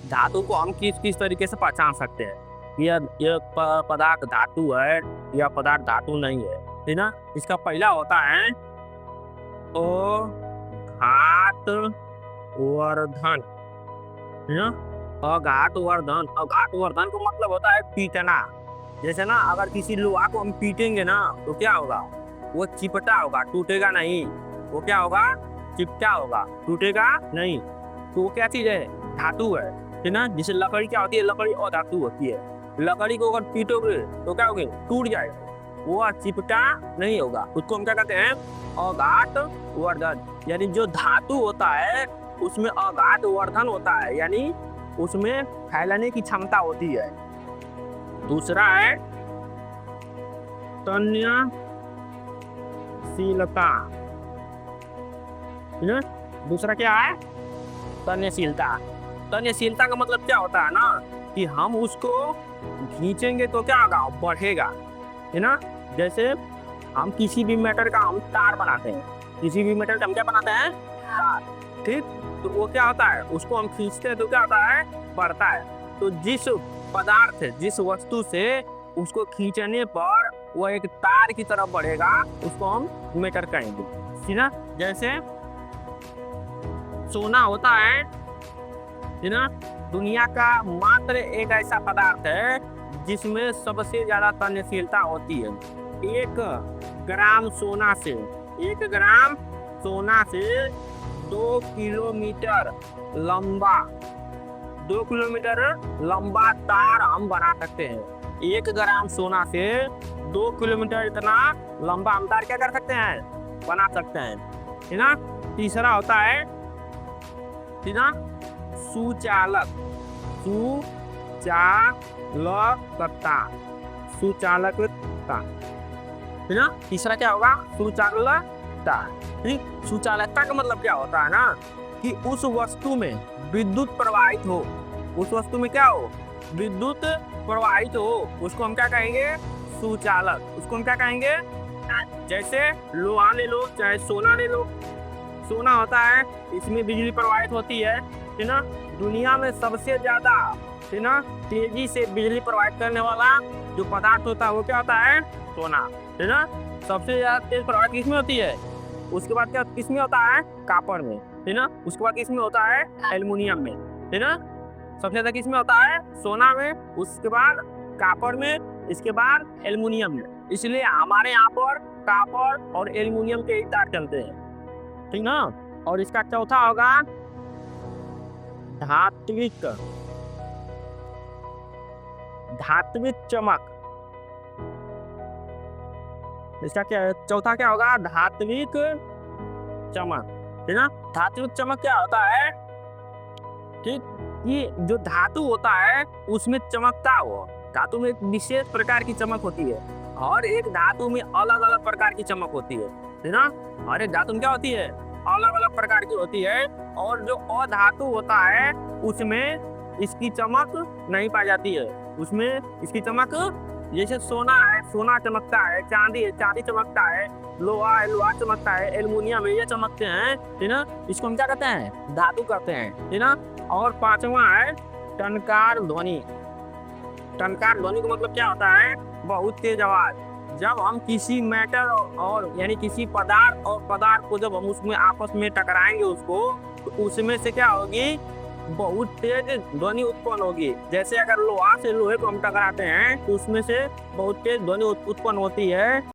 धातु को हम किस किस तरीके से पहचान सकते हैं? यह पदार्थ धातु है, यह पदार्थ धातु नहीं है ना? इसका पहला होता है अघात वर्धन, है ना? अघात वर्धन, अघात वर्धन का मतलब होता है पीटना। जैसे ना अगर किसी लोहा को हम पीटेंगे ना तो क्या होगा? वो चिपटा होगा, टूटेगा नहीं। वो क्या होगा? चिपटा होगा, टूटेगा नहीं। तो वो क्या चीज है? धातु है ना? जैसे लकड़ी क्या होती है? लकड़ी अधातु होती है। लकड़ी को अगर पीटोगे तो क्या होगा? टूट जाएगा, वो चिपटा नहीं होगा। उसको हम क्या कहते हैं? अघात वर्धन। यानी जो धातु होता है उसमें अघात वर्धन होता है, यानी उसमें फैलने की क्षमता होती है। दूसरा है तन्यशीलता, दूसरा क्या है? तन्यशीलता। तन्यशीलता का मतलब क्या होता है ना कि हम उसको खींचेंगे तो क्या होगा? बढ़ेगा, है ना? जैसे हम किसी भी मेटल का हम तार बनाते हैं, किसी भी मेटल का हम क्या बनाते हैं? तार, ठीक? तो वो क्या होता है? उसको हम खींचते हैं तो क्या होता है? बढ़ता है। तो जिस पदार्थ, जिस वस्तु से उसको खींचने पर वो एक तार की तरफ बढ़ेगा उसको हम मेटल कहेंगे, ठीक ना? जैसे सोना होता है ना? दुनिया का मात्र एक ऐसा पदार्थ है जिसमें सबसे ज्यादा तन्यशीलता होती है। 1 ग्राम सोना से 2 किलोमीटर लंबा 2 किलोमीटर लंबा तार हम बना सकते हैं। 1 ग्राम सोना से 2 किलोमीटर इतना लंबा हम तार क्या कर सकते हैं? बना सकते हैं, है ना? तीसरा होता है ना सुचालक, सुचालकता, है ना? तीसरा क्या होगा? सुचालकता। ठीक? सुचालकता का मतलब क्या होता है ना कि उस वस्तु में विद्युत प्रवाहित हो, उस वस्तु में क्या हो? विद्युत प्रवाहित हो, उसको हम क्या कहेंगे? सुचालक। उसको हम क्या कहेंगे? जैसे लोहा ले लो, चाहे सोना ले लो। सोना होता है, इसमें बिजली प्रवाहित होती है ना? दुनिया में सबसे ज्यादा, है ना, तेजी से बिजली प्रवाहित करने वाला जो पदार्थ होता है वो क्या होता है? सोना, है ना? सबसे ज्यादा तेज प्रवाहित किसमें होती है? उसके बाद क्या किसमें होता है? कॉपर में, है ना? उसके बाद किसमें होता है? एल्युमिनियम में, है ना? सबसे ज्यादा किसमें होता है? सोना में, उसके बाद कॉपर में, इसके बाद एल्युमिनियम में। इसलिए हमारे यहाँ पर कॉपर और एल्युमिनियम के ही तार चलते हैं, ठीक ना? और इसका चौथा होगा धात्विक, धात्विक चमक। इसका क्या है? चौथा क्या होगा? धात्विक चमक, है ना? धात्विक चमक क्या होता है? ठीक, ये जो धातु होता है उसमें चमकता हो। धातु में एक विशेष प्रकार की चमक होती है, और एक धातु में अलग अलग प्रकार की चमक होती है ना? और एक धातु में क्या होती है? अलग अलग प्रकार की होती है। और जो अधातु होता है उसमें इसकी चमक नहीं पाई जाती है। उसमें इसकी चमक, जैसे सोना है, सोना चमकता है, चांदी है, चांदी चमकता है, लोहा है, लोहा चमकता है, एल्युमिनियम है, ये चमकते हैं, है ना? इसको हम क्या कहते हैं? धातु कहते हैं, है ना? और पांचवा है टनकार ध्वनि। टनकार ध्वनि का मतलब क्या होता है? बहुत तेज आवाज। जब हम किसी मेटल और यानी किसी पदार्थ और पदार्थ को जब हम उसमें आपस में टकराएंगे उसको, तो उसमें से क्या होगी? बहुत तेज ध्वनि उत्पन्न होगी। जैसे अगर लोहा से लोहे को हम टकराते हैं तो उसमें से बहुत तेज ध्वनि उत्पन्न होती है।